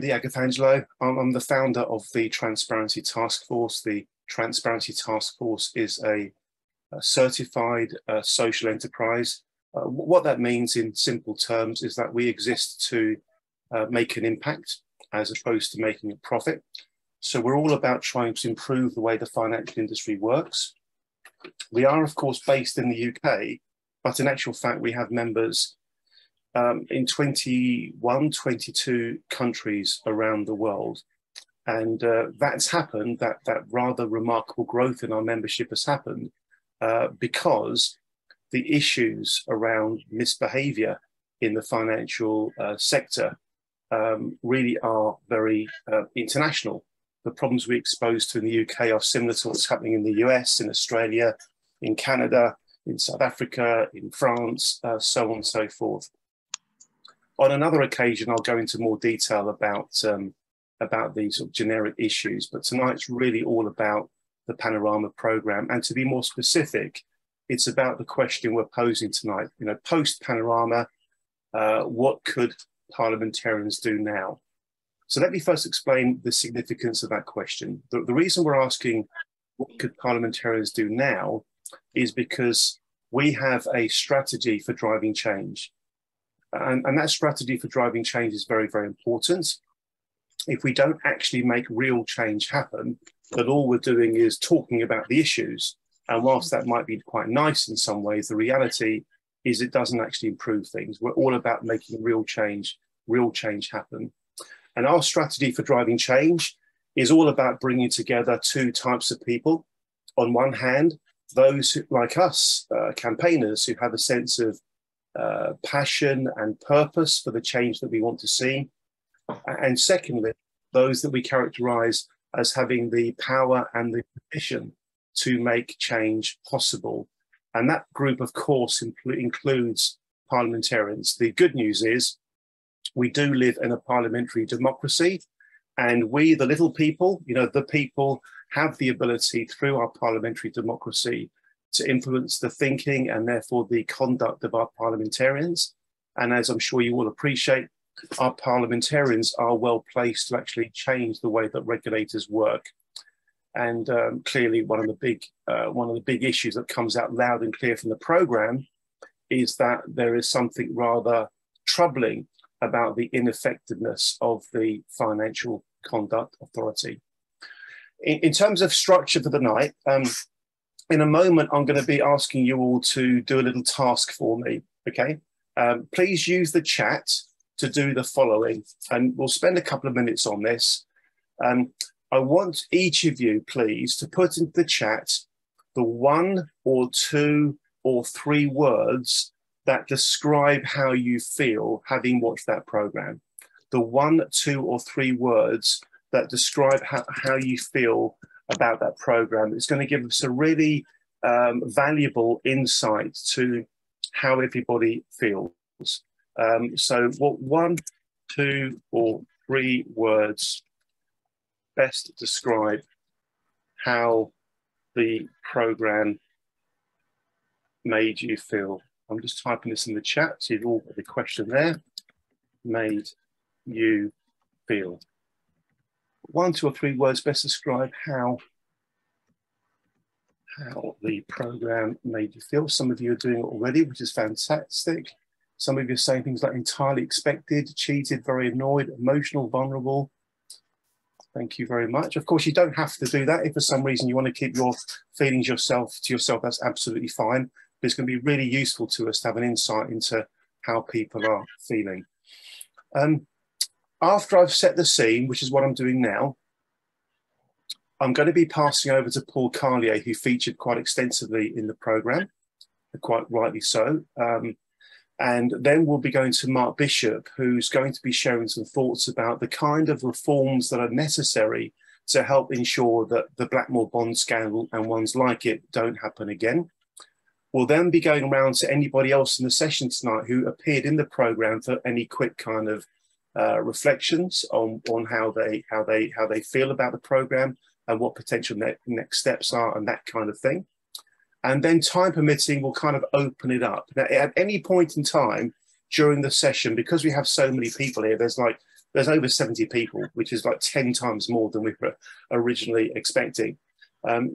Andy Agathangelou. I'm the founder of the Transparency Task Force. The Transparency Task Force is a certified social enterprise. What that means in simple terms is that we exist to make an impact as opposed to making a profit. So we're all about trying to improve the way the financial industry works. We are, of course, based in the UK, but in actual fact, we have members in 21, 22 countries around the world. And that's happened, that rather remarkable growth in our membership has happened because the issues around misbehavior in the financial sector really are very international. The problems we expose to in the UK are similar to what's happening in the US, in Australia, in Canada, in South Africa, in France, so on and so forth. On another occasion, I'll go into more detail about these sort of generic issues, but tonight's really all about the Panorama programme. And to be more specific, it's about the question we're posing tonight. You know, post-Panorama, what could parliamentarians do now? So let me first explain the significance of that question. The reason we're asking what could parliamentarians do now is because we have a strategy for driving change. And that strategy for driving change is very, very important. If we don't actually make real change happen, then all we're doing is talking about the issues. And whilst that might be quite nice in some ways, the reality is it doesn't actually improve things. We're all about making real change happen. And our strategy for driving change is all about bringing together two types of people. On one hand, those who, like us, campaigners who have a sense of passion and purpose for the change that we want to see. And secondly, those that we characterize as having the power and the permission to make change possible. And that group, of course, includes parliamentarians. The good news is we do live in a parliamentary democracy, and we, the little people, you know, the people have the ability through our parliamentary democracy to influence the thinking and therefore the conduct of our parliamentarians. And as I'm sure you all appreciate, our parliamentarians are well placed to actually change the way that regulators work. And clearly one of the big issues that comes out loud and clear from the programme is that there is something rather troubling about the ineffectiveness of the Financial Conduct Authority. In terms of structure for the night, in a moment, I'm going to be asking you all to do a little task for me, okay? Please use the chat to do the following, and we'll spend a couple of minutes on this. I want each of you, please, to put into the chat the 1 or 2 or 3 words that describe how you feel having watched that programme. The 1, 2 or 3 words that describe how you feel about that programme. It's going to give us a really valuable insight to how everybody feels. So what 1, 2 or 3 words best describe how the programme made you feel? I'm just typing this in the chat, so you've all got the question there. Made you feel. 1, 2 or 3 words best describe how the programme made you feel. Some of you are doing it already, which is fantastic. Some of you are saying things like entirely expected, cheated, very annoyed, emotional, vulnerable. Thank you very much. Of course, you don't have to do that. If for some reason you want to keep your feelings to yourself, that's absolutely fine. But it's going to be really useful to us to have an insight into how people are feeling. After I've set the scene, which is what I'm doing now, I'm going to be passing over to Paul Carlier, who featured quite extensively in the programme, quite rightly so. And then we'll be going to Mark Bishop, who's going to be sharing some thoughts about the kind of reforms that are necessary to help ensure that the Blackmore bond scandal and ones like it don't happen again. We'll then be going around to anybody else in the session tonight who appeared in the programme for any quick kind of reflections on how they feel about the programme and what potential next steps are and that kind of thing. And then time permitting, we'll kind of open it up. Now, at any point in time during the session, because we have so many people here, there's like there's over 70 people, which is like 10 times more than we were originally expecting.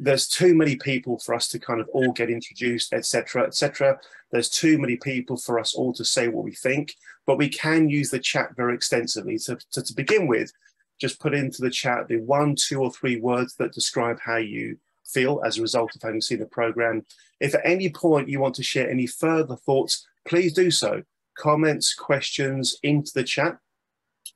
There's too many people for us to kind of all get introduced, etc., etc. There's too many people for us all to say what we think, but we can use the chat very extensively. So to begin with, just put into the chat the 1, 2, or 3 words that describe how you feel as a result of having seen the program. If at any point you want to share any further thoughts, please do so. Comments, questions into the chat.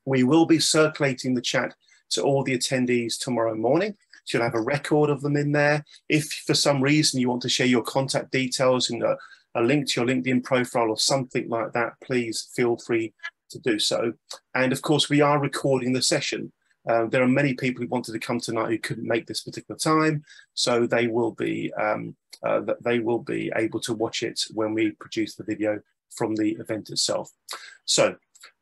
We will be circulating the chat to all the attendees tomorrow morning. So you'll have a record of them in there. If for some reason you want to share your contact details and a link to your LinkedIn profile or something like that, please feel free to do so. And of course, we are recording the session. There are many people who wanted to come tonight who couldn't make this particular time, so they will be able to watch it when we produce the video from the event itself. So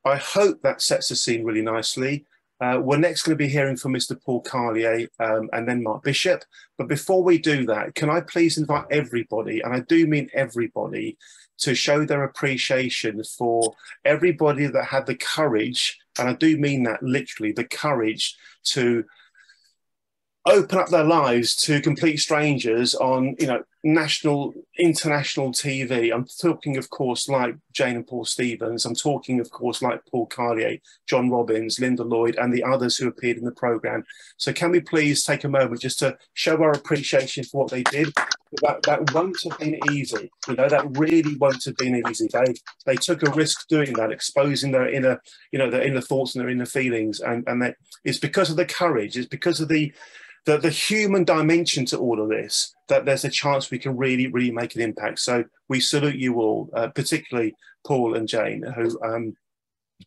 I hope that sets the scene really nicely. We're next going to be hearing from Mr. Paul Carlier and then Mark Bishop. But before we do that, can I please invite everybody, and I do mean everybody, to show their appreciation for everybody that had the courage, and I do mean that literally, the courage to open up their lives to complete strangers on, you know, national, international TV. I'm talking, of course, like Jane and Paul Stevens. I'm talking, of course, like Paul Carlier, John Robbins, Linda Lloyd, and the others who appeared in the programme. So can we please take a moment just to show our appreciation for what they did? That won't have been easy. You know, that really won't have been easy. They took a risk doing that, exposing their inner, you know, their inner thoughts and their inner feelings. And it's because of the courage. It's because of the human dimension to all of this that there's a chance we can really, really make an impact. So we salute you all, particularly Paul and Jane, who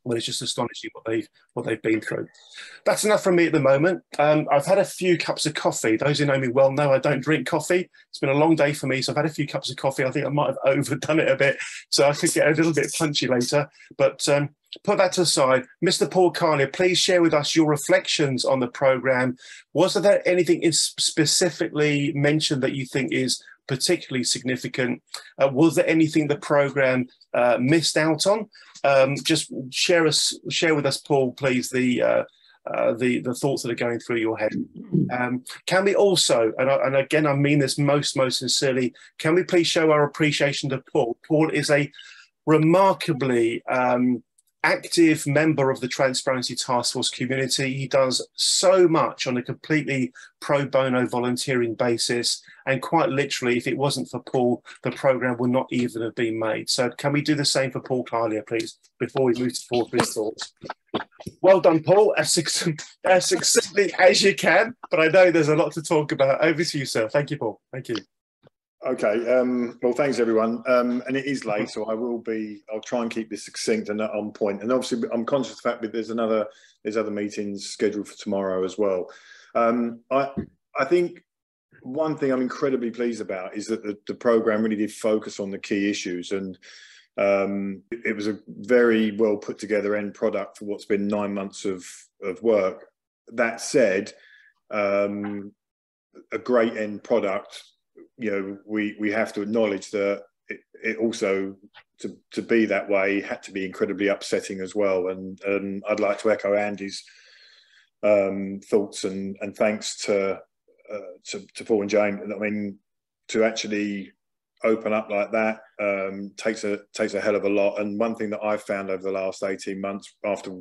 well, it's just astonishing what they've been through. That's enough from me at the moment. I've had a few cups of coffee. Those who know me well know I don't drink coffee. It's been a long day for me, so I've had a few cups of coffee. I think I might have overdone it a bit, so I could get a little bit punchy later. But put that to the side. Mr. Paul Carlier, please share with us your reflections on the programme. Was there anything specifically mentioned that you think is particularly significant? Was there anything the programme missed out on? Just share with us, Paul, please, the thoughts that are going through your head. Can we also, and again, I mean this most sincerely, can we please show our appreciation to Paul? Paul is a remarkably active member of the Transparency Task Force community. He does so much on a completely pro bono volunteering basis. And quite literally, if it wasn't for Paul, the programme would not even have been made. So can we do the same for Paul Carlier, please, before we move forward with his thoughts? Well done, Paul, as succinctly as you can. But I know there's a lot to talk about. Over to you, sir. Thank you, Paul. Thank you. Okay, well, thanks everyone. And it is late, so I'll try and keep this succinct and on point. And obviously, I'm conscious of the fact that there's other meetings scheduled for tomorrow as well. I think one thing I'm incredibly pleased about is that the programme really did focus on the key issues, and it was a very well put together end product for what's been 9 months of work. That said, a great end product. You know, we have to acknowledge that it also, to be that way, had to be incredibly upsetting as well. And I'd like to echo Andy's thoughts and thanks to Paul and Jane. I mean, to actually open up like that takes a hell of a lot. And one thing that I've found over the last 18 months after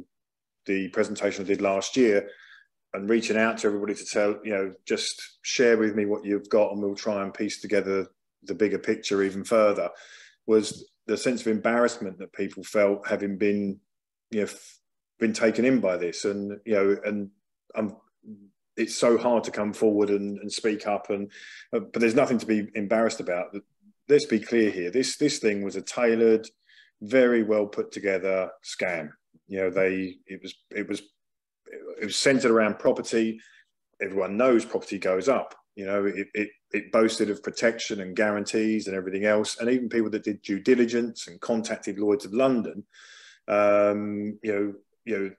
the presentation I did last year, and reaching out to everybody to tell, you know, just share with me what you've got and we'll try and piece together the bigger picture even further, was the sense of embarrassment that people felt having been, you know, been taken in by this. And, you know, and it's so hard to come forward and speak up, but there's nothing to be embarrassed about. Let's be clear here. This thing was a tailored, very well put together scam. You know, it was centered around property. Everyone knows property goes up. You know, it boasted of protection and guarantees and everything else. And even people that did due diligence and contacted Lloyd's of London, you know,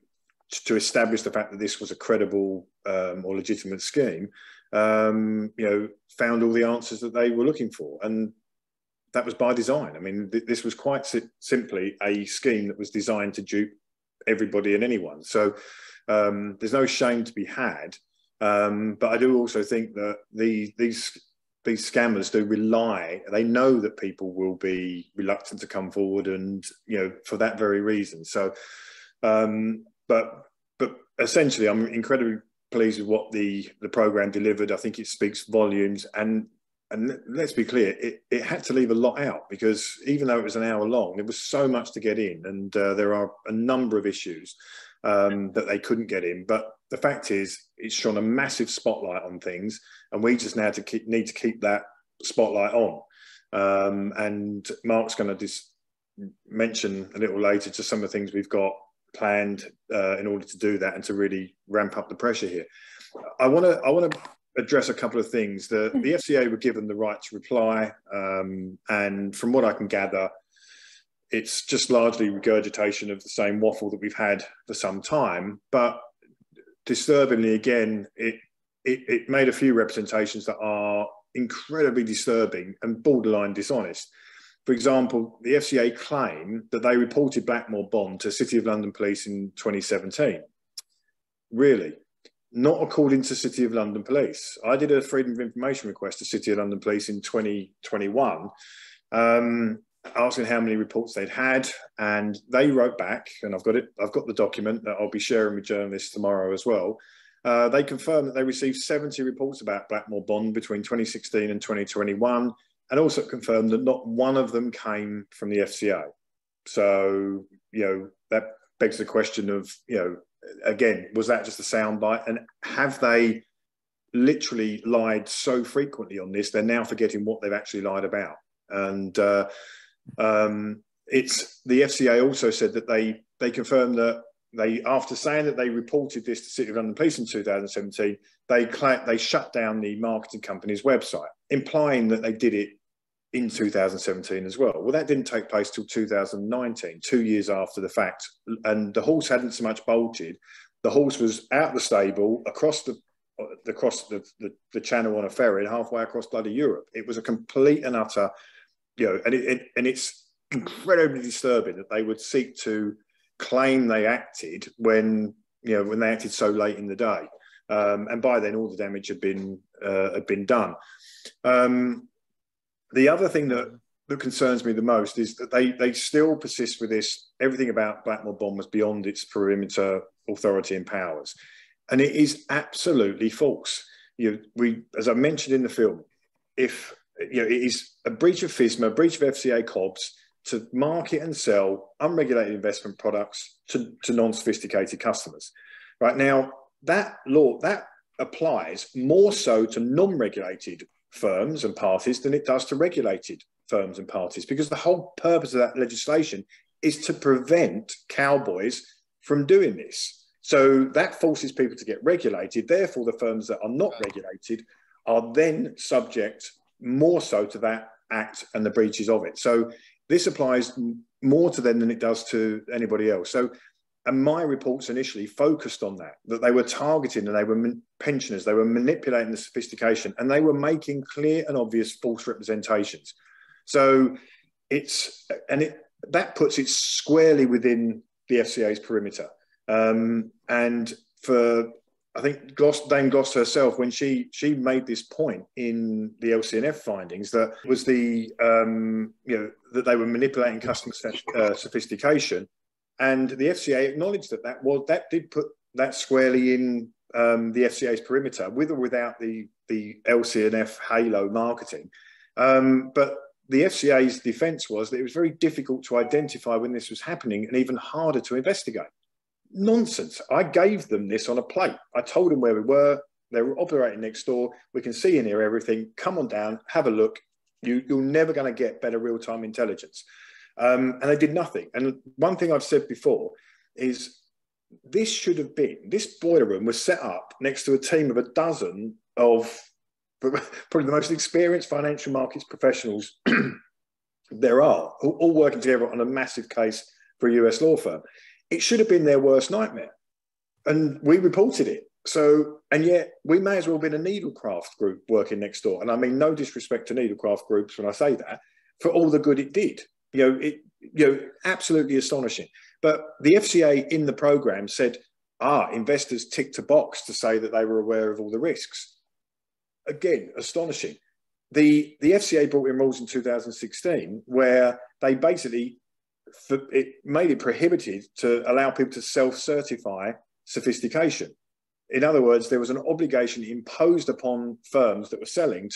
to establish the fact that this was a credible or legitimate scheme, you know, found all the answers that they were looking for. And that was by design. I mean, this was quite simply a scheme that was designed to dupe everybody and anyone. So there's no shame to be had. But I do also think that these scammers do rely, they know that people will be reluctant to come forward, and, you know, for that very reason. So, but essentially, I'm incredibly pleased with what the program delivered. I think it speaks volumes, and let's be clear, it had to leave a lot out, because even though it was an hour long, there was so much to get in, and there are a number of issues that they couldn't get in. But the fact is, it's shone a massive spotlight on things, and we just now need to keep that spotlight on. And Mark's going to just mention a little later just some of the things we've got planned in order to do that and to really ramp up the pressure here. I want to address a couple of things. The FCA were given the right to reply, and from what I can gather, it's just largely regurgitation of the same waffle that we've had for some time. But disturbingly, again, it made a few representations that are incredibly disturbing and borderline dishonest. For example, the FCA claim that they reported Blackmore Bond to City of London Police in 2017. Really? Not according to City of London Police. I did a Freedom of Information request to City of London Police in 2021, asking how many reports they'd had, and they wrote back, and I've got the document that I'll be sharing with journalists tomorrow as well. They confirmed that they received 70 reports about Blackmore Bond between 2016 and 2021, and also confirmed that not one of them came from the FCA. So, you know, that begs the question of, you know, again, was that just a soundbite? And have they literally lied so frequently on this, they're now forgetting what they've actually lied about? And it's the FCA also said that they confirmed that after saying that they reported this to City of London Police in 2017, they shut down the marketing company's website, implying that they did it in 2017 as well. Well, that didn't take place till 2019, 2 years after the fact. And the horse hadn't so much bolted. The horse was out the stable, across the channel on a ferry, halfway across bloody Europe. It was a complete and utter, you know, and it's incredibly disturbing that they would seek to claim they acted when they acted so late in the day. And by then all the damage had been done. The other thing that concerns me the most is that they still persist with this. Everything about Blackmore Bond was beyond its perimeter authority and powers, and it is absolutely false. As I mentioned in the film, it is a breach of FSMA, a breach of FCA COBS to market and sell unregulated investment products to non-sophisticated customers. Right now, that law that applies more so to non-regulated firms and parties than it does to regulated firms and parties, because the whole purpose of that legislation is to prevent cowboys from doing this. So that forces people to get regulated. Therefore, the firms that are not regulated are then subject more so to that act and the breaches of it. So this applies more to them than it does to anybody else. So, and my reports initially focused on that they were targeting, and they were pensioners, they were manipulating the sophistication, and they were making clear and obvious false representations. So that puts it squarely within the FCA's perimeter. And for, I think Dame Gloucester herself, when she made this point in the LCNF findings, that was that they were manipulating customer sophistication, and the FCA acknowledged that did put that squarely in the FCA's perimeter, with or without the LCNF halo marketing. But the FCA's defence was that it was very difficult to identify when this was happening, and even harder to investigate. Nonsense. I gave them this on a plate. I told them where we were. They were operating next door. We can see and hear everything. Come on down, have a look. You're never going to get better real-time intelligence. And they did nothing. And one thing I've said before is this boiler room was set up next to a team of a dozen of probably the most experienced financial markets professionals there are, all working together on a massive case for a US law firm. It should have been their worst nightmare. And we reported it. So, and yet we may as well have been a needlecraft group working next door. And I mean, no disrespect to needlecraft groups when I say that, for all the good it did. Absolutely astonishing. But the FCA in the programme said, investors ticked a box to say that they were aware of all the risks. Again, astonishing. The FCA brought in rules in 2016 where they basically made it prohibited to allow people to self-certify sophistication. In other words, there was an obligation imposed upon firms that were selling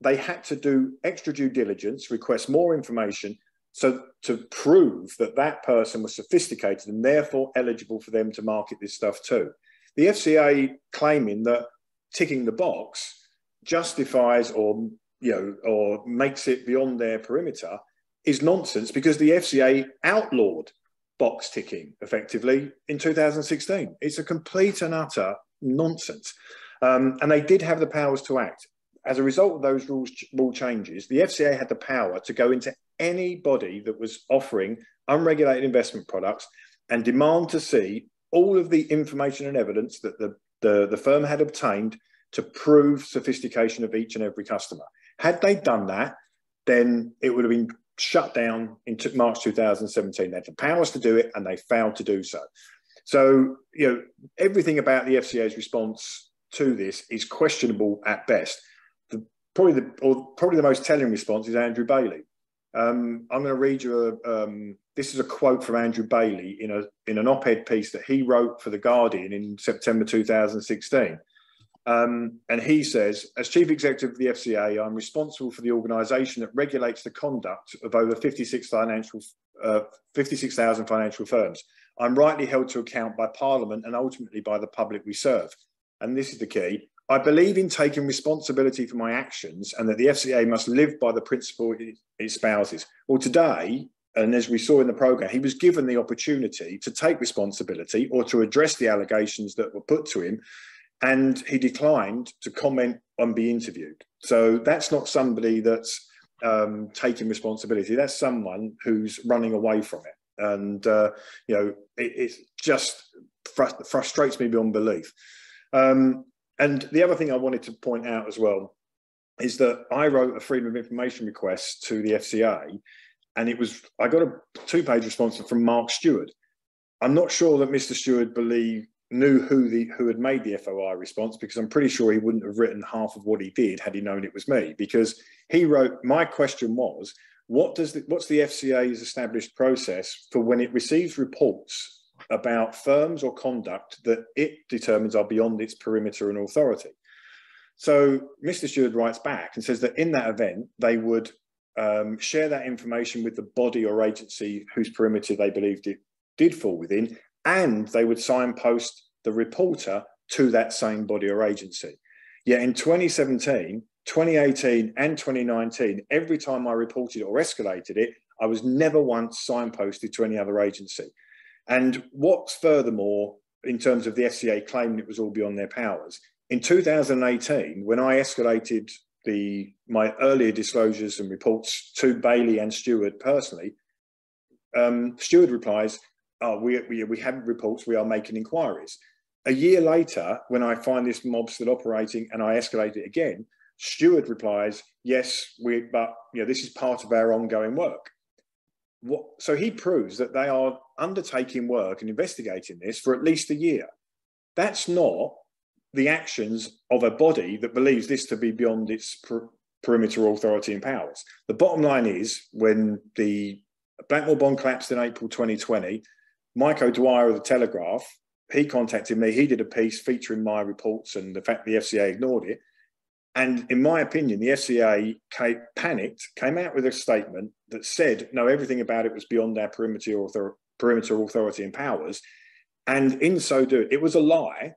they had to do extra due diligence, request more information, so to prove that that person was sophisticated and therefore eligible for them to market this stuff too. The FCA claiming that ticking the box justifies or makes it beyond their perimeter is nonsense, because the FCA outlawed box ticking effectively in 2016. It's a complete and utter nonsense. And they did have the powers to act. As a result of those rule changes, the FCA had the power to go into any body that was offering unregulated investment products and demand to see all of the information and evidence that the firm had obtained to prove sophistication of each and every customer. Had they done that, then it would have been shut down in March 2017. They had the powers to do it, and they failed to do so. So, everything about the FCA's response to this is questionable at best. Probably the most telling response is Andrew Bailey. I'm going to read you this is a quote from Andrew Bailey in an op-ed piece that he wrote for The Guardian in September 2016. And he says, as Chief Executive of the FCA, I'm responsible for the organisation that regulates the conduct of over 56,000 financial firms. I'm rightly held to account by Parliament and ultimately by the public we serve. And this is the key. I believe in taking responsibility for my actions and that the FCA must live by the principle it espouses. Well, today, and as we saw in the programme, he was given the opportunity to take responsibility or to address the allegations that were put to him, and he declined to comment and be interviewed. So that's not somebody that's taking responsibility. That's someone who's running away from it. And, it just frustrates me beyond belief. And the other thing I wanted to point out as well is that I wrote a freedom of information request to the FCA, and I got a 2-page response from Mark Stewart. I'm not sure that Mr. Stewart knew who had made the FOI response, because I'm pretty sure he wouldn't have written half of what he did had he known it was me, because he wrote, my question was, what's the FCA's established process for when it receives reports about firms or conduct that it determines are beyond its perimeter and authority? So Mr. Stewart writes back and says that in that event, they would share that information with the body or agency whose perimeter they believed it did fall within, and they would signpost the reporter to that same body or agency. Yet in 2017, 2018 and 2019, every time I reported or escalated it, I was never once signposted to any other agency. And what's furthermore, in terms of the FCA claiming it was all beyond their powers, in 2018, when I escalated my earlier disclosures and reports to Bailey and Stewart personally, Stewart replies, we have reports, we are making inquiries. A year later, when I find this mob still operating and I escalate it again, Stewart replies, yes, but this is part of our ongoing work. So he proves that they are undertaking work and investigating this for at least a year. That's not the actions of a body that believes this to be beyond its perimeter authority and powers. The bottom line is, when the Blackmore bond collapsed in April 2020, Mike O'Dwyer of the Telegraph, he contacted me. He did a piece featuring my reports and the fact the FCA ignored it. And in my opinion, the FCA panicked, came out with a statement that said, no, everything about it was beyond our perimeter authority and powers. And in so doing, it was a lie,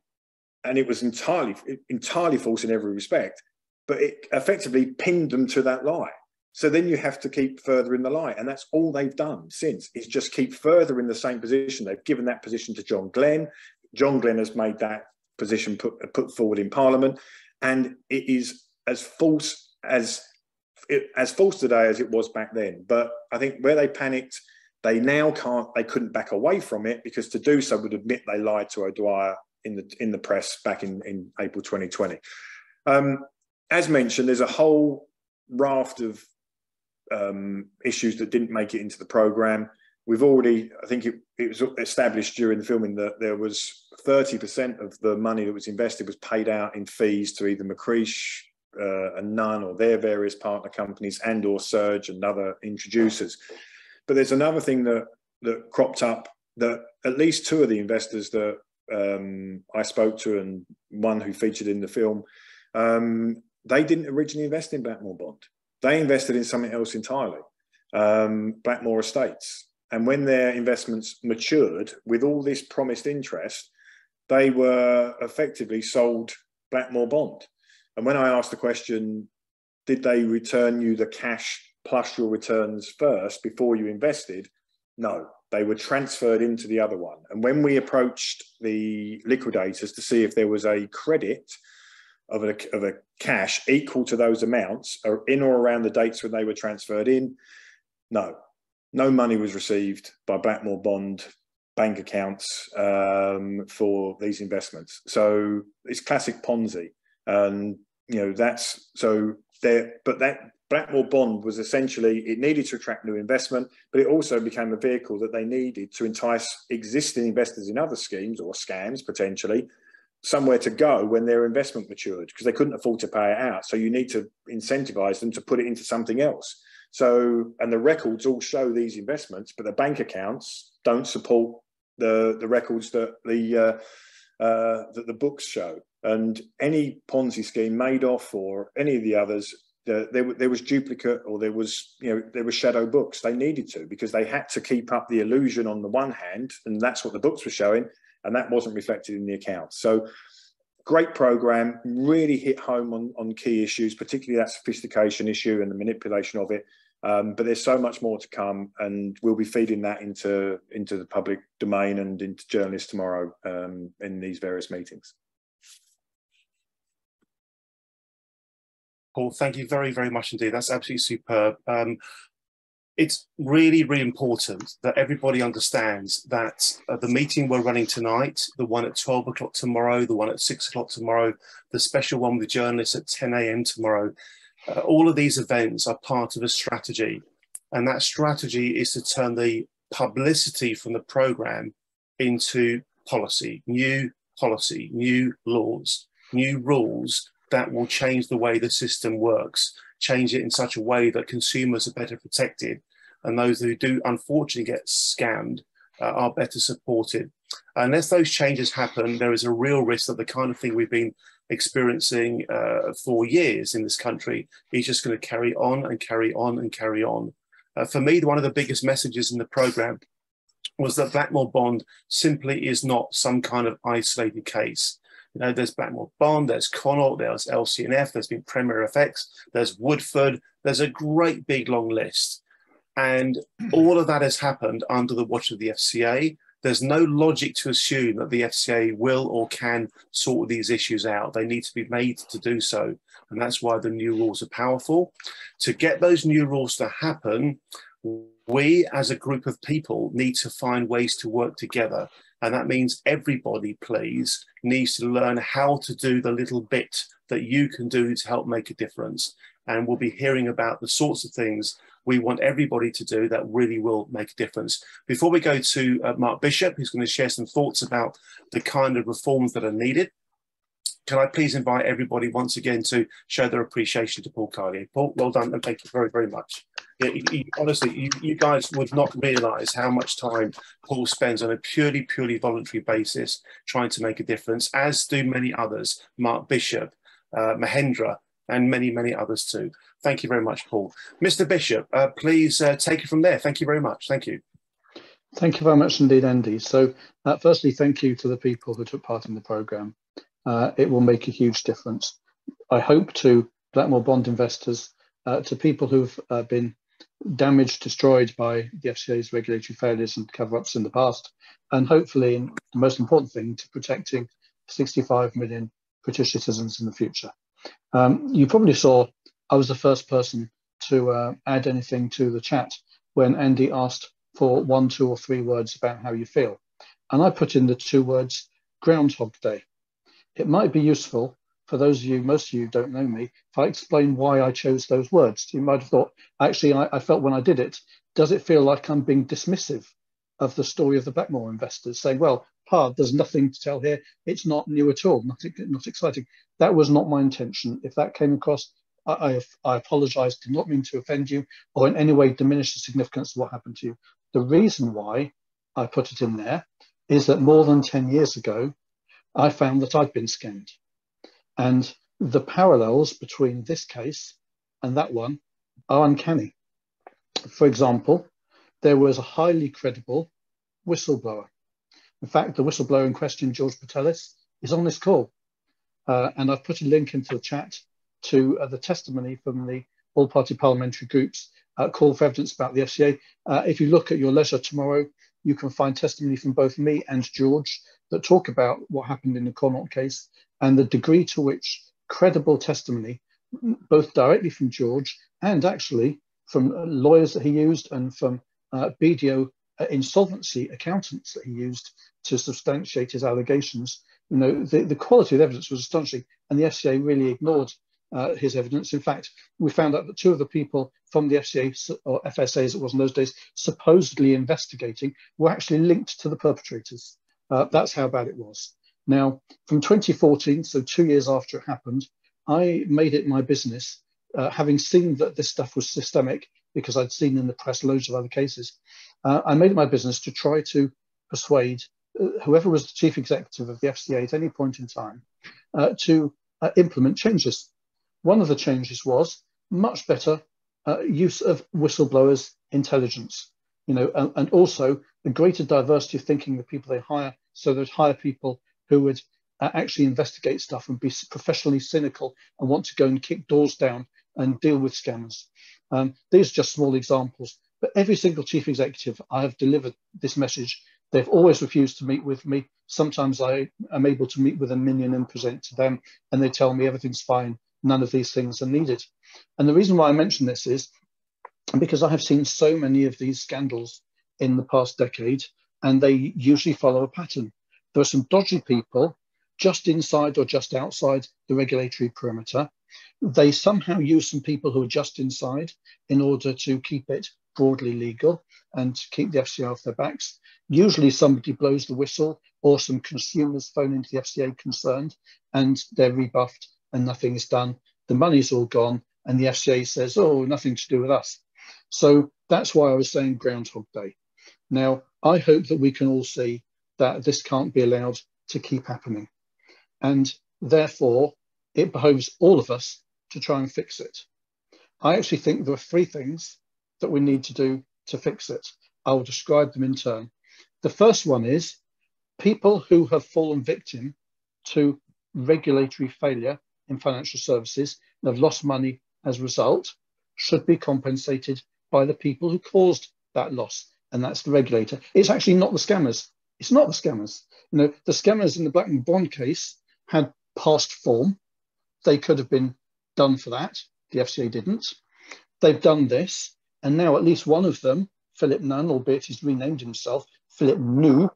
and it was entirely false in every respect, but it effectively pinned them to that lie. So then you have to keep further in the lie. And that's all they've done since, is just keep further in the same position. They've given that position to John Glenn. John Glenn has made that position put forward in Parliament. And it is as false today as it was back then. But I think where they panicked, they couldn't back away from it, because to do so would admit they lied to O'Dwyer in the press back in April 2020. As mentioned, there's a whole raft of issues that didn't make it into the programme. we've already, I think it was established during the filming that there was 30% of the money that was invested was paid out in fees to either McCreesh and Nunn or their various partner companies and or Surge and other introducers. But there's another thing that cropped up, that at least two of the investors that I spoke to, and one who featured in the film, they didn't originally invest in Blackmore Bond. They invested in something else entirely, Blackmore Estates. And when their investments matured with all this promised interest, they were effectively sold Blackmore Bond. And when I asked the question, did they return you the cash plus your returns first before you invested? No, they were transferred into the other one. And when we approached the liquidators to see if there was a credit of a cash equal to those amounts or in or around the dates when they were transferred in, no money was received by Blackmore Bond bank accounts for these investments. So it's classic Ponzi. And, you know, that's so there, but that Blackmore Bond was essentially, it needed to attract new investment, but it also became a vehicle that they needed to entice existing investors in other schemes or scams potentially somewhere to go when their investment matured, because they couldn't afford to pay it out. So you need to incentivize them to put it into something else. So, and the records all show these investments, but the bank accounts don't support the records that the books show. And any Ponzi scheme, Madoff or any of the others, there was duplicate, or there was shadow books. They needed to, because they had to keep up the illusion on the one hand, and that's what the books were showing, and that wasn't reflected in the accounts. So great program, really hit home on key issues, particularly that sophistication issue and the manipulation of it. But there's so much more to come, and we'll be feeding that into the public domain and into journalists tomorrow in these various meetings. Paul, thank you very, very much indeed. That's absolutely superb. It's really, really important that everybody understands that the meeting we're running tonight, the one at 12 o'clock tomorrow, the one at 6 o'clock tomorrow, the special one with journalists at 10 a.m. tomorrow, all of these events are part of a strategy. And that strategy is to turn the publicity from the program into policy, new laws, new rules that will change the way the system works, change it in such a way that consumers are better protected, and those who do unfortunately get scammed are better supported. Unless those changes happen, there is a real risk that the kind of thing we've been experiencing for years in this country is just going to carry on and carry on and carry on. For me, one of the biggest messages in the programme was that Blackmore Bond simply is not some kind of isolated case. You know, there's Blackmore Bond, there's Connaught, there's LC&F, there's been Premier FX, there's Woodford, there's a great big long list. And all of that has happened under the watch of the FCA. There's no logic to assume that the FCA will or can sort these issues out. They need to be made to do so. And that's why the new rules are powerful. To get those new rules to happen, we as a group of people need to find ways to work together. And that means everybody, please, needs to learn how to do the little bit that you can do to help make a difference. And we'll be hearing about the sorts of things we want everybody to do that really will make a difference. Before we go to Mark Bishop, who's going to share some thoughts about the kind of reforms that are needed, can I please invite everybody once again to show their appreciation to Paul Carlier. Paul, well done, and thank you very, very much. Honestly, you guys would not realise how much time Paul spends on a purely voluntary basis trying to make a difference, as do many others, Mark Bishop, Mahendra, and many, many others too. Thank you very much, Paul. Mr. Bishop, please take it from there. Thank you very much. Thank you. Thank you very much indeed, Andy. So firstly, thank you to the people who took part in the programme. It will make a huge difference. I hope to Blackmore Bond investors, to people who've been damaged, destroyed by the FCA's regulatory failures and cover-ups in the past, and hopefully, and the most important thing, to protecting 65 million British citizens in the future. You probably saw I was the first person to add anything to the chat when Andy asked for 1, 2 or 3 words about how you feel. And I put in the 2 words, Groundhog Day. It might be useful for those of you, most of you don't know me, if I explain why I chose those words. You might have thought, actually, I felt when I did it, does it feel like I'm being dismissive of the story of the Blackmore investors, saying, well, there's nothing to tell here, it's not new at all, not exciting? That was not my intention. If that came across, I apologize, did not mean to offend you or in any way diminish the significance of what happened to you. The reason why I put it in there is that more than 10 years ago, I found that I'd been scammed. And the parallels between this case and that one are uncanny. For example, there was a highly credible whistleblower. In fact, the whistleblower in question, George Patelis, is on this call. And I've put a link into the chat to the testimony from the all-party parliamentary groups call for evidence about the FCA. If you look at your leisure tomorrow, you can find testimony from both me and George that talk about what happened in the Connaught case and the degree to which credible testimony, both directly from George and actually from lawyers that he used and from BDO insolvency accountants that he used to substantiate his allegations. You know, the quality of the evidence was astonishing, and the FCA really ignored his evidence. In fact, we found out that two of the people from the FCA, or FSA as it was in those days, supposedly investigating, were actually linked to the perpetrators. That's how bad it was. Now, from 2014, so 2 years after it happened, I made it my business, having seen that this stuff was systemic, because I'd seen in the press loads of other cases, I made it my business to try to persuade whoever was the chief executive of the FCA at any point in time to implement changes. One of the changes was much better use of whistleblowers' intelligence, you know, and also a greater diversity of thinking the people they hire, so they'd hire people who would actually investigate stuff and be professionally cynical and want to go and kick doors down and deal with scammers. These are just small examples, but every single chief executive I have delivered this message, they've always refused to meet with me. Sometimes I am able to meet with a minion and present to them, and they tell me everything's fine, none of these things are needed. And the reason why I mention this is because I have seen so many of these scandals in the past decade, and they usually follow a pattern. There are some dodgy people just inside or just outside the regulatory perimeter. They somehow use some people who are just inside in order to keep it broadly legal and to keep the FCA off their backs. Usually somebody blows the whistle or some consumers phone into the FCA concerned and they're rebuffed and nothing is done. The money's all gone and the FCA says, oh, nothing to do with us. So that's why I was saying Groundhog Day. Now, I hope that we can all see that this can't be allowed to keep happening. And therefore, it behoves all of us to try and fix it. I actually think there are three things that we need to do to fix it. I will describe them in turn. The first one is people who have fallen victim to regulatory failure in financial services and have lost money as a result should be compensated by the people who caused that loss, and that's the regulator. It's actually not the scammers. It's not the scammers. You know, the scammers in the Blackmore bond case had past form. They could have been done for that. The FCA didn't. They've done this, and now at least one of them, Philip Nunn, albeit he's renamed himself Philip New,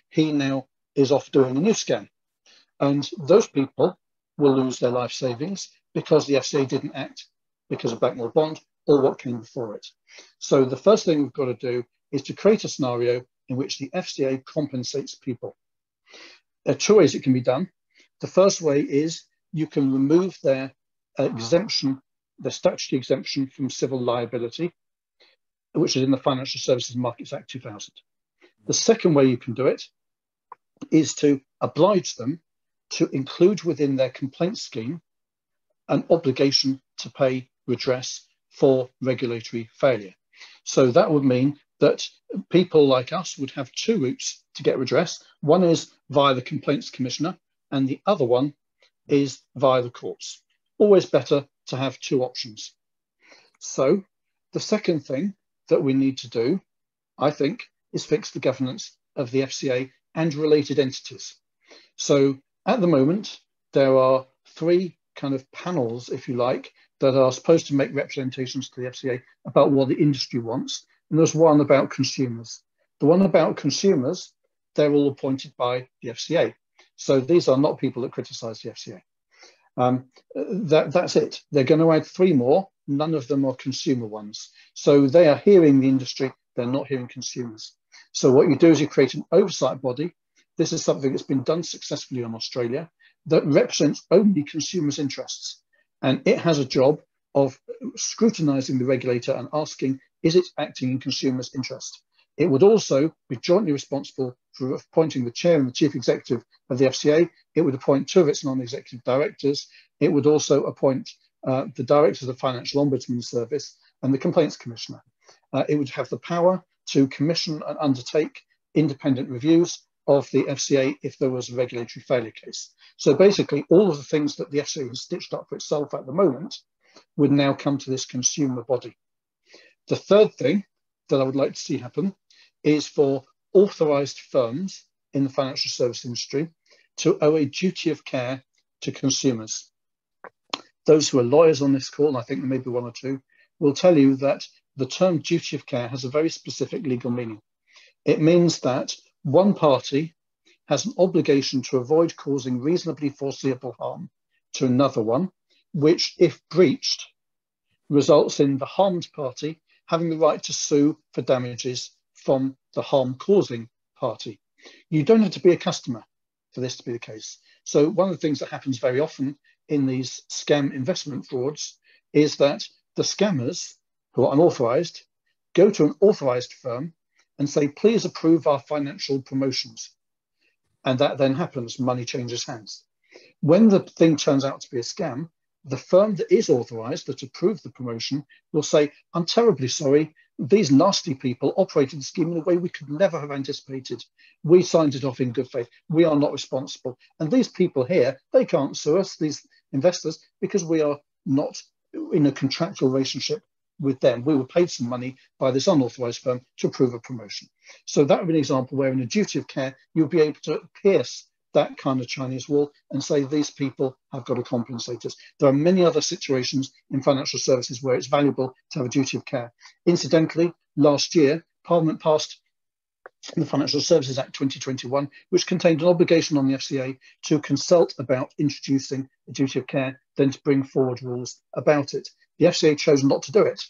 he now is off doing a new scam. And those people will lose their life savings because the FCA didn't act because of Blackmore bond or what came before it. So the first thing we've got to do is to create a scenario in which the FCA compensates people. There are two ways it can be done. The first way is you can remove their exemption, the statutory exemption from civil liability, which is in the Financial Services and Markets Act 2000. The second way you can do it is to oblige them to include within their complaint scheme an obligation to pay redress for regulatory failure. So that would mean that people like us would have two routes to get redress. One is via the Complaints Commissioner, and the other one is via the courts. Always better to have two options. So the second thing that we need to do, I think, is fix the governance of the FCA and related entities. So at the moment, there are three kind of panels, if you like, that are supposed to make representations to the FCA about what the industry wants. And there's one about consumers. The one about consumers, they're all appointed by the FCA. So these are not people that criticise the FCA. That's it. They're going to add three more, none of them are consumer ones. So they are hearing the industry, they're not hearing consumers. So what you do is you create an oversight body. This is something that's been done successfully in Australia that represents only consumers' interests. And it has a job of scrutinizing the regulator and asking, is it acting in consumers' interest? It would also be jointly responsible for appointing the chair and the chief executive of the FCA. It would appoint 2 of its non-executive directors. It would also appoint the directors of the Financial Ombudsman Service and the Complaints Commissioner. It would have the power to commission and undertake independent reviews of the FCA if there was a regulatory failure case. So basically, all of the things that the FCA has stitched up for itself at the moment would now come to this consumer body. The third thing that I would like to see happen is for authorised firms in the financial service industry to owe a duty of care to consumers. Those who are lawyers on this call, and I think there may be 1 or 2, will tell you that the term duty of care has a very specific legal meaning. It means that one party has an obligation to avoid causing reasonably foreseeable harm to another one, which, if breached, results in the harmed party having the right to sue for damages from the harm-causing party. You don't have to be a customer for this to be the case. So one of the things that happens very often in these scam investment frauds is that the scammers, who are unauthorized, go to an authorized firm and say, please approve our financial promotions. And that then happens, money changes hands. When the thing turns out to be a scam, the firm that is authorized, that approved the promotion, will say, I'm terribly sorry, these nasty people operated the scheme in a way we could never have anticipated. We signed it off in good faith. We are not responsible. And these people here, they can't sue us, these investors, because we are not in a contractual relationship with them. We were paid some money by this unauthorized firm to approve a promotion. So that would be an example where in a duty of care, you'll be able to pierce that kind of Chinese wall and say these people have got to compensate us. There are many other situations in financial services where it's valuable to have a duty of care. Incidentally, last year, Parliament passed the Financial Services Act 2021, which contained an obligation on the FCA to consult about introducing a duty of care, then to bring forward rules about it. The FCA chose not to do it.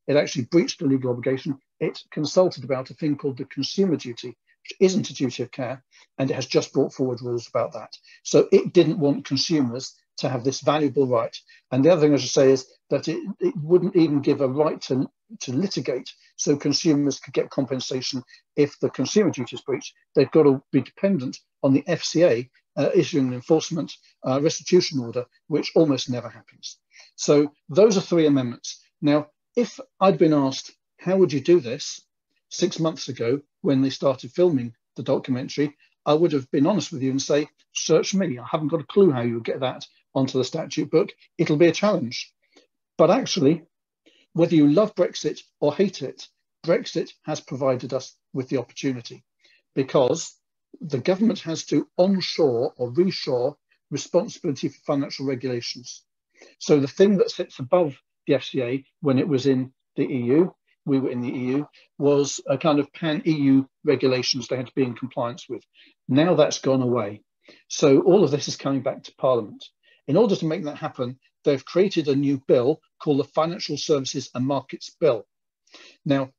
It actually breached the legal obligation. It consulted about a thing called the consumer duty, which isn't a duty of care, and it has just brought forward rules about that. So it didn't want consumers to have this valuable right. And the other thing I should say is that it wouldn't even give a right to litigate, so consumers could get compensation if the consumer duty is breached. They've got to be dependent on the FCA issuing an enforcement restitution order, which almost never happens. So those are 3 amendments. Now, if I'd been asked, how would you do this 6 months ago when they started filming the documentary, I would have been honest with you and say, search me. I haven't got a clue how you would get that onto the statute book. It'll be a challenge. But actually, whether you love Brexit or hate it, Brexit has provided us with the opportunity, because the government has to onshore or reshore responsibility for financial regulations. So the thing that sits above the FCA when it was in the EU, we were in the EU, was a kind of pan-EU regulations they had to be in compliance with. Now that's gone away. So all of this is coming back to Parliament. In order to make that happen, they've created a new bill called the Financial Services and Markets Bill. Now,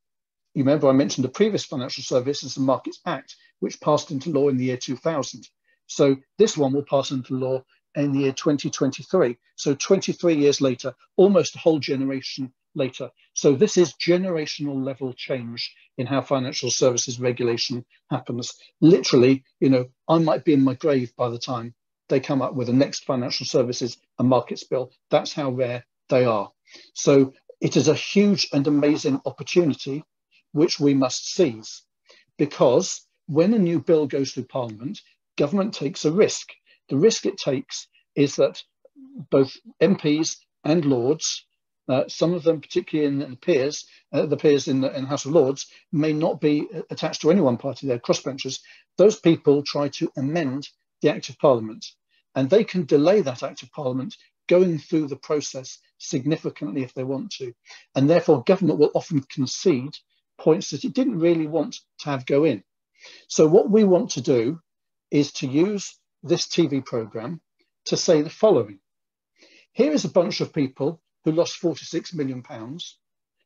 you remember I mentioned the previous Financial Services and Markets Act, which passed into law in the year 2000. So this one will pass into law in the year 2023. So 23 years later, almost a whole generation later. So this is generational level change in how financial services regulation happens. Literally, you know, I might be in my grave by the time they come up with the next Financial Services and Markets Bill. That's how rare they are. So it is a huge and amazing opportunity which we must seize, because when a new bill goes through Parliament, government takes a risk. The risk it takes is that both MPs and Lords, some of them particularly in the peers in the House of Lords, may not be attached to any one party, they're crossbenchers. Those people try to amend the Act of Parliament, and they can delay that Act of Parliament going through the process significantly if they want to. And therefore government will often concede points that it didn't really want to have go in. So what we want to do is to use this TV programme to say the following. Here is a bunch of people who lost £46 million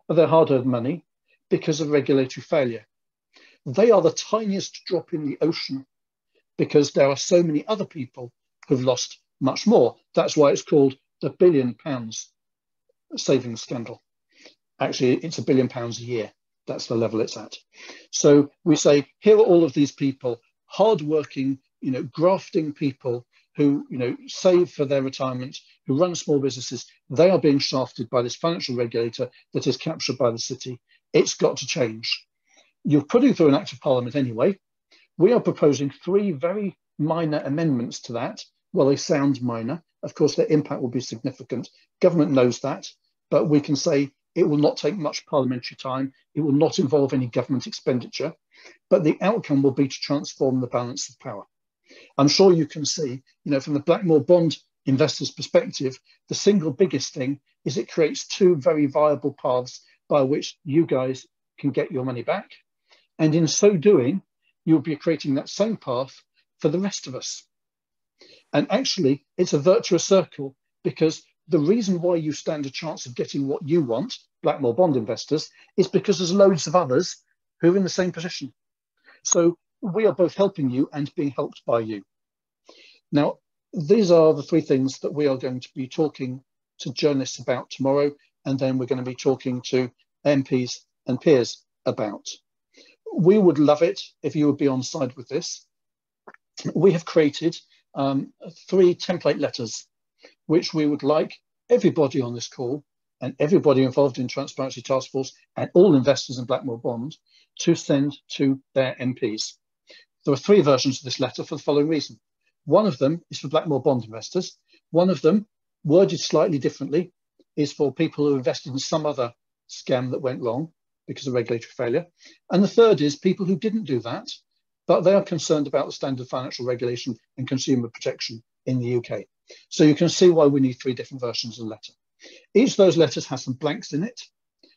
of their hard-earned money because of regulatory failure. They are the tiniest drop in the ocean because there are so many other people who've lost much more. That's why it's called the £1 billion savings scandal. Actually, it's £1 billion a year. That's the level it's at. So we say, here are all of these people, hardworking, grafting people who, save for their retirement, who run small businesses. They are being shafted by this financial regulator that is captured by the city. It's got to change. You're putting through an act of parliament anyway. We are proposing 3 very minor amendments to that. Well, they sound minor. Of course, their impact will be significant. Government knows that, but we can say it will not take much parliamentary time. It will not involve any government expenditure, but the outcome will be to transform the balance of power. I'm sure you can see, from the Blackmore bond investors' perspective, the single biggest thing is it creates 2 very viable paths by which you guys can get your money back. And in so doing, you'll be creating that same path for the rest of us. And actually, it's a virtuous circle, because the reason why you stand a chance of getting what you want, Blackmore bond investors, is because there's loads of others who are in the same position. So we are both helping you and being helped by you. Now, these are the 3 things that we are going to be talking to journalists about tomorrow, and then we're going to be talking to MPs and peers about. We would love it if you would be on side with this. We have created 3 template letters, which we would like everybody on this call and everybody involved in Transparency Task Force and all investors in Blackmore Bond to send to their MPs. There are 3 versions of this letter for the following reason. One of them is for Blackmore bond investors. One of them, worded slightly differently, is for people who invested in some other scam that went wrong because of regulatory failure. And the third is people who didn't do that, but they are concerned about the standard financial regulation and consumer protection in the UK. So you can see why we need 3 different versions of the letter. Each of those letters has some blanks in it.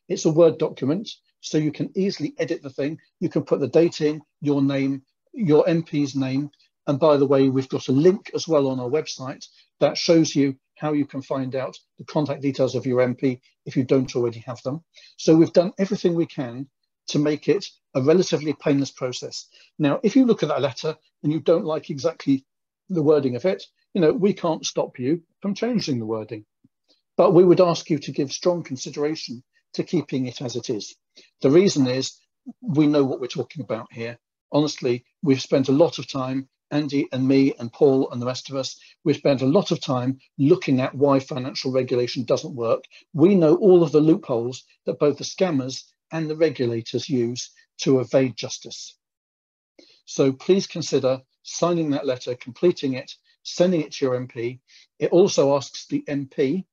It's a Word document, so you can easily edit the thing. You can put the date in, your name, your MP's name. And by the way, we've got a link as well on our website that shows you how you can find out the contact details of your MP if you don't already have them. So we've done everything we can to make it a relatively painless process. Now, if you look at that letter and you don't like exactly the wording of it, we can't stop you from changing the wording. But we would ask you to give strong consideration to keeping it as it is. The reason is we know what we're talking about here. Honestly, we've spent a lot of time, Andy and me and Paul and the rest of us, we've spent a lot of time looking at why financial regulation doesn't work. We know all of the loopholes that both the scammers and the regulators use to evade justice. So please consider signing that letter, completing it, sending it to your MP. It also asks the MP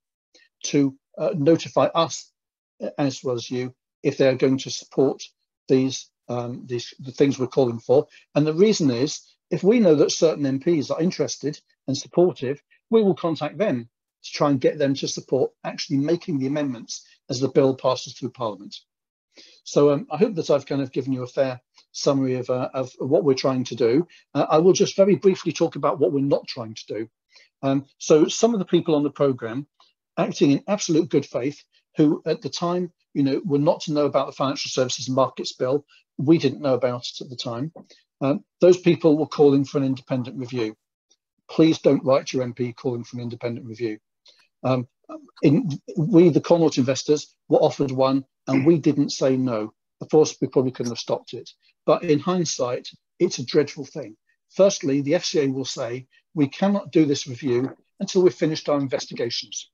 to notify us, as well as you, if they're going to support the things we're calling for. And the reason is, if we know that certain MPs are interested and supportive, we will contact them to try and get them to support actually making the amendments as the bill passes through Parliament. So I hope that I've kind of given you a fair summary of what we're trying to do. I will just very briefly talk about what we're not trying to do. So some of the people on the programme, acting in absolute good faith, who at the time, were not to know about the Financial Services Markets Bill, we didn't know about it at the time. Those people were calling for an independent review. Please don't write your MP calling for an independent review. We, the Connaught investors, were offered one and we didn't say no. Of course, we probably couldn't have stopped it. But in hindsight, it's a dreadful thing. Firstly, the FCA will say, we cannot do this review until we've finished our investigations.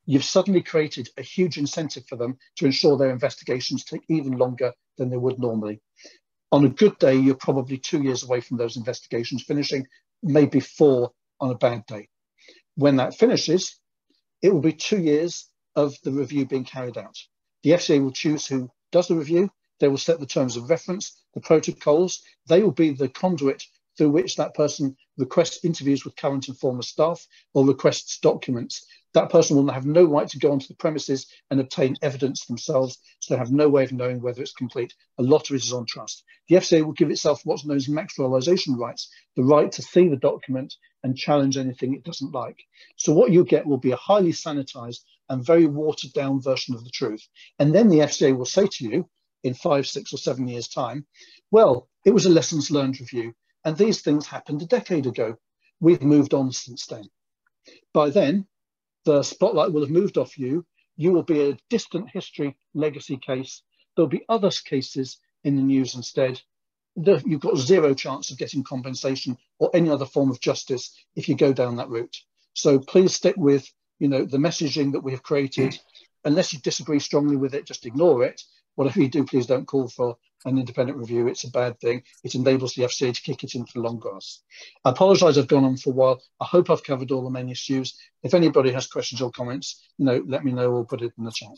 You've suddenly created a huge incentive for them to ensure their investigations take even longer than they would normally. On a good day, you're probably 2 years away from those investigations finishing, maybe 4 on a bad day. When that finishes, it will be 2 years of the review being carried out. The FCA will choose who does the review. They will set the terms of reference, the protocols. They will be the conduit through which that person requests interviews with current and former staff or requests documents. That person will have no right to go onto the premises and obtain evidence themselves, so they have no way of knowing whether it's complete. A lot of it is on trust. The FCA will give itself what's known as max realisation rights, the right to see the document and challenge anything it doesn't like. So what you get will be a highly sanitised, and very watered down version of the truth. And then the FCA will say to you in 5, 6 or 7 years time, well, it was a lessons learned review. And these things happened a decade ago. We've moved on since then. By then, the spotlight will have moved off you. You will be a distant history legacy case. There'll be other cases in the news instead. You've got zero chance of getting compensation or any other form of justice if you go down that route. So please stick with, the messaging that we have created. Unless you disagree strongly with it, just ignore it. Whatever you do, please don't call for an independent review. It's a bad thing. It enables the FCA to kick it into the long grass. I apologise I've gone on for a while. I hope I've covered all the main issues. If anybody has questions or comments, let me know or put it in the chat.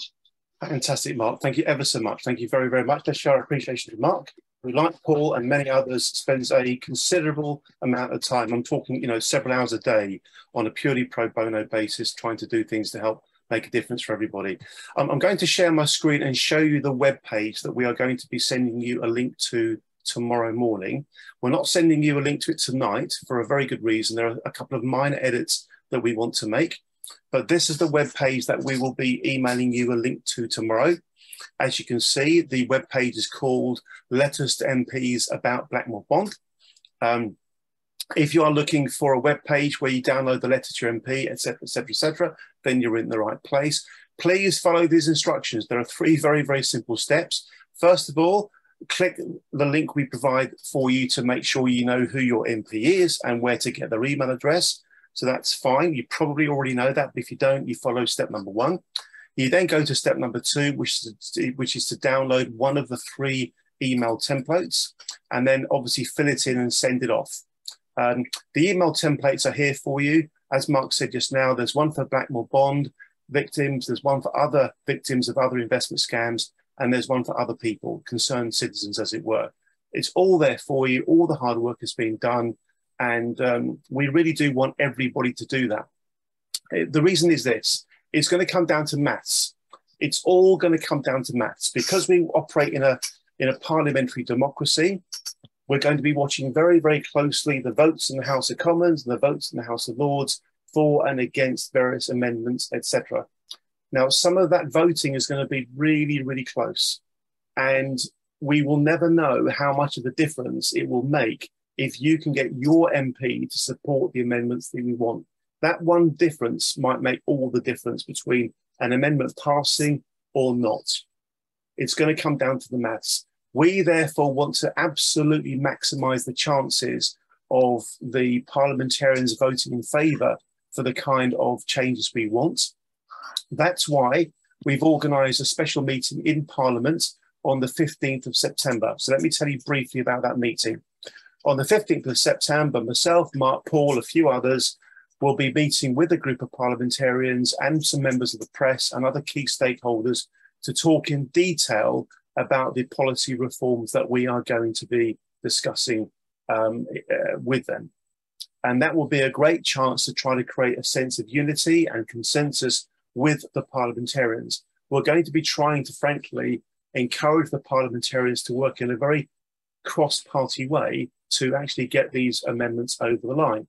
Fantastic, Mark. Thank you ever so much. Thank you very, very much. Let's show our appreciation to Mark, who, like Paul and many others, spends a considerable amount of time, I'm talking, several hours a day, on a purely pro bono basis, trying to do things to help make a difference for everybody. I'm going to share my screen and show you the web page that we are going to be sending you a link to tomorrow morning. We're not sending you a link to it tonight for a very good reason. There are a couple of minor edits that we want to make, but this is the web page that we will be emailing you a link to tomorrow. As you can see, the web page is called Letters to MPs About Blackmore Bond. If you are looking for a web page where you download the letter to your MP, etc., etc., etc., then you're in the right place. Please follow these instructions. There are 3 very, very simple steps. First of all, click the link we provide for you to make sure you know who your MP is and where to get their email address. So that's fine. You probably already know that, but if you don't, you follow step number 1. You then go to step number 2, which is to download one of the 3 email templates, and then obviously fill it in and send it off. The email templates are here for you. As Mark said just now, there's one for Blackmore Bond victims, there's one for other victims of other investment scams, and there's one for other people, concerned citizens, as it were. It's all there for you. All the hard work has been done, and we really do want everybody to do that. The reason is this: it's going to come down to maths. It's all going to come down to maths, because we operate in a parliamentary democracy. We're going to be watching very, very closely the votes in the House of Commons and the votes in the House of Lords for and against various amendments, etc. Now, some of that voting is going to be really, really close, and we will never know how much of a difference it will make if you can get your MP to support the amendments that we want. That one difference might make all the difference between an amendment passing or not. It's going to come down to the maths. We therefore want to absolutely maximise the chances of the parliamentarians voting in favour for the kind of changes we want. That's why we've organised a special meeting in Parliament on the 15th of September. So let me tell you briefly about that meeting. On the 15th of September, myself, Mark, Paul, a few others will be meeting with a group of parliamentarians and some members of the press and other key stakeholders to talk in detail about the policy reforms that we are going to be discussing with them. And that will be a great chance to try to create a sense of unity and consensus with the parliamentarians. We're going to be trying to, frankly, encourage the parliamentarians to work in a very cross-party way to actually get these amendments over the line.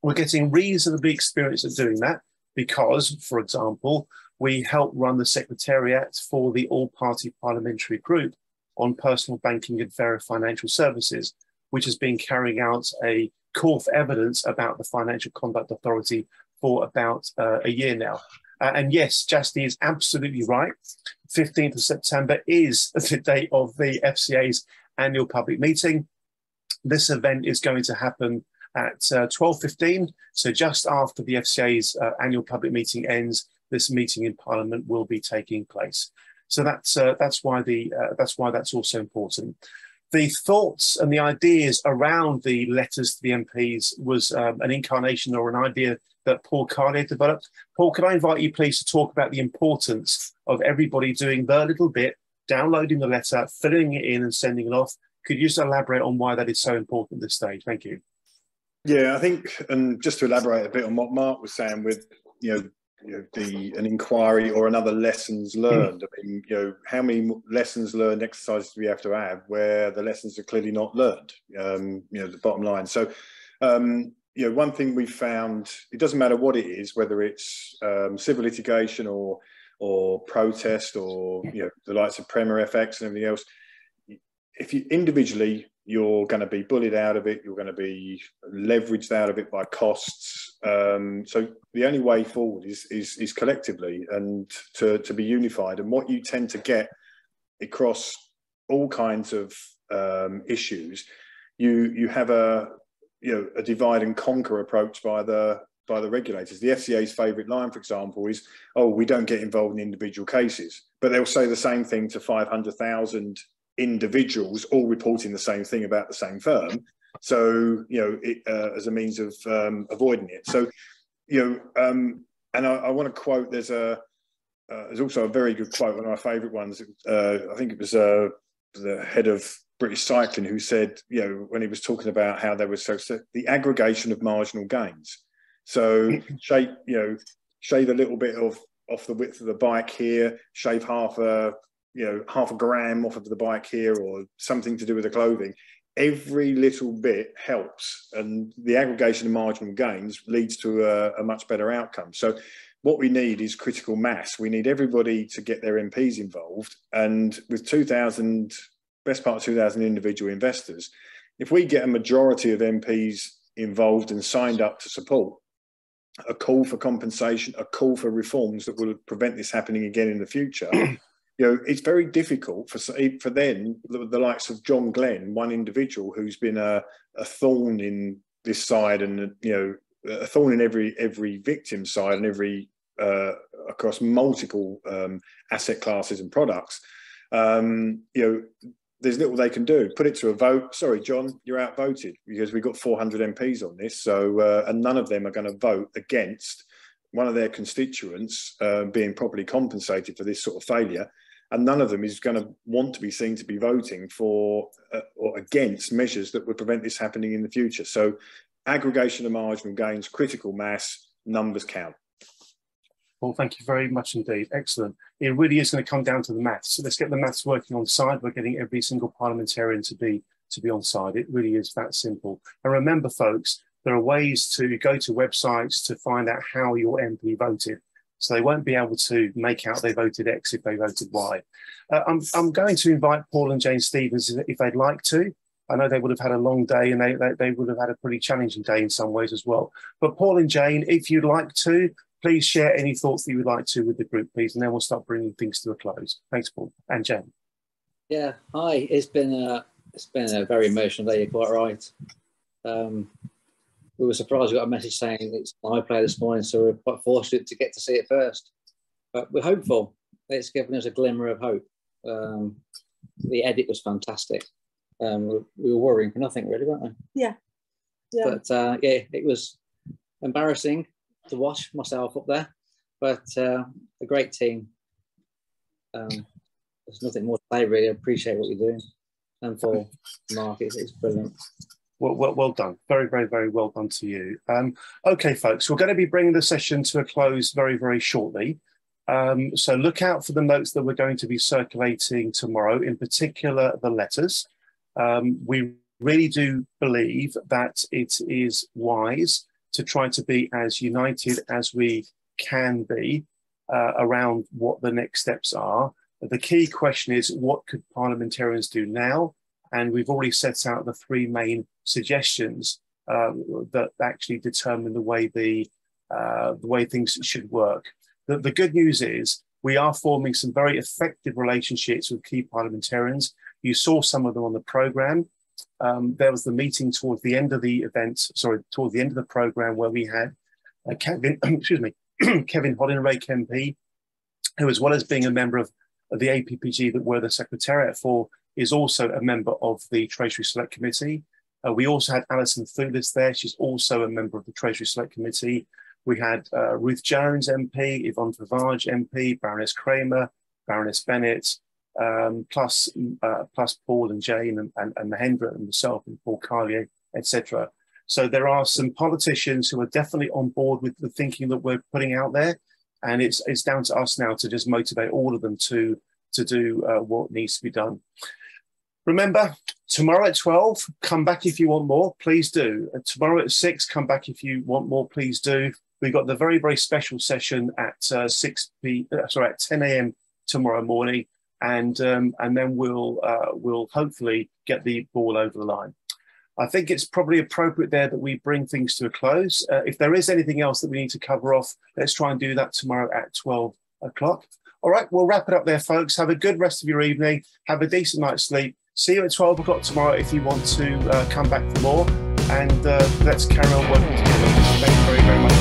We're getting reasonably experienced at doing that because, for example, we help run the Secretariat for the All-Party Parliamentary Group on Personal Banking and Fair Financial Services, which has been carrying out a call for evidence about the Financial Conduct Authority for about a year now. And yes, Justin is absolutely right. 15th of September is the date of the FCA's annual public meeting. This event is going to happen at 12:15, so just after the FCA's annual public meeting ends, this meeting in Parliament will be taking place. So that's why that's also important. The thoughts and the ideas around the letters to the MPs was an incarnation or an idea that Paul Carlier developed. Paul, could I invite you please to talk about the importance of everybody doing their little bit, downloading the letter, filling it in and sending it off? Could you just elaborate on why that is so important at this stage? Thank you. Yeah, I think, and just to elaborate a bit on what Mark was saying with, an inquiry or another lessons learned. I mean, how many lessons learned exercises do we have to have where the lessons are clearly not learned? The bottom line. So you know, one thing we found, it doesn't matter what it is, whether it's civil litigation or protest or, you know, the likes of Premier FX and everything else. If you individually, you're going to be bullied out of it, you're going to be leveraged out of it by costs. So the only way forward is collectively and to be unified. And what you tend to get across all kinds of issues, you have a divide and conquer approach by the regulators. The FCA's favourite line, for example, is, "Oh, we don't get involved in individual cases," but they'll say the same thing to 500,000 individuals all reporting the same thing about the same firm. So, you know, as a means of avoiding it. So, you know, and I want to quote. There's also a very good quote, one of my favourite ones. I think it was the head of British Cycling who said, you know, when he was talking about how there was the aggregation of marginal gains. So shave a little bit off the width of the bike here, shave half a gram off of the bike here, or something to do with the clothing. Every little bit helps, and the aggregation of marginal gains leads to a much better outcome. So what we need is critical mass. We need everybody to get their MPs involved, and with 2,000, best part of 2,000 individual investors, if we get a majority of MPs involved and signed up to support a call for compensation, a call for reforms that will prevent this happening again in the future, you know, it's very difficult for then the likes of John Glenn, one individual who's been a thorn in this side, and, you know, a thorn in every victim side, and every across multiple asset classes and products. You know, there's little they can do. Put it to a vote. Sorry, John, you're outvoted because we've got 400 MPs on this. So, and none of them are going to vote against one of their constituents being properly compensated for this sort of failure. And none of them is going to want to be seen to be voting for or against measures that would prevent this happening in the future. So aggregation of marginal gains, critical mass, numbers count. Well, thank you very much indeed. Excellent. It really is going to come down to the maths. So let's get the maths working on side. We're getting every single parliamentarian to be on side. It really is that simple. And remember, folks, there are ways to go to websites to find out how your MP voted. So they won't be able to make out they voted X if they voted Y. I'm going to invite Paul and Jane Stevens if they'd like to. I know they would have had a long day, and they would have had a pretty challenging day in some ways as well. But Paul and Jane, if you'd like to, please share any thoughts that you would like to with the group, please, and then we'll start bringing things to a close. Thanks, Paul. And Jane. Yeah, hi. It's been a very emotional day, you're quite right. We were surprised we got a message saying it's an iPlayer this morning, so we're quite fortunate to get to see it first. But we're hopeful. It's given us a glimmer of hope. The edit was fantastic. We were worrying for nothing, really, weren't we? Yeah. But yeah, it was embarrassing to watch myself up there, but a great team. There's nothing more to say, really. I appreciate what you're doing, and for Mark, it's brilliant. Well done. Very, very, very well done to you. Okay, folks, we're going to be bringing the session to a close very, very shortly. So look out for the notes that we're going to be circulating tomorrow, in particular the letters. We really do believe that it is wise to try to be as united as we can be around what the next steps are. The key question is, what could parliamentarians do now? And we've already set out the three main suggestions that actually determine the way things should work. The good news is we are forming some very effective relationships with key parliamentarians. You saw some of them on the programme. There was the meeting towards the end of the towards the end of the programme, where we had Kevin Hoddinrake MP, who, as well as being a member of the APPG that we're the secretariat for, is also a member of the Treasury Select Committee. We also had Alison Thulis there. She's also a member of the Treasury Select Committee. We had Ruth Jones MP, Yvonne Favage MP, Baroness Kramer, Baroness Bennett, plus Paul and Jane and Mahendra and myself and Paul Carlier, etc. So there are some politicians who are definitely on board with the thinking that we're putting out there, and it's down to us now to just motivate all of them to do what needs to be done. Remember, Tomorrow at 12, come back if you want more, please do. Tomorrow at 6, come back if you want more, please do. We've got the very, very special session at 10 a.m. tomorrow morning, and then we'll hopefully get the ball over the line. I think it's probably appropriate there that we bring things to a close. If there is anything else that we need to cover off, let's try and do that tomorrow at 12 o'clock. All right, we'll wrap it up there, folks. Have a good rest of your evening. Have a decent night's sleep. See you at 12 o'clock tomorrow if you want to come back for more. And let's carry on working together. Thank you very, very much.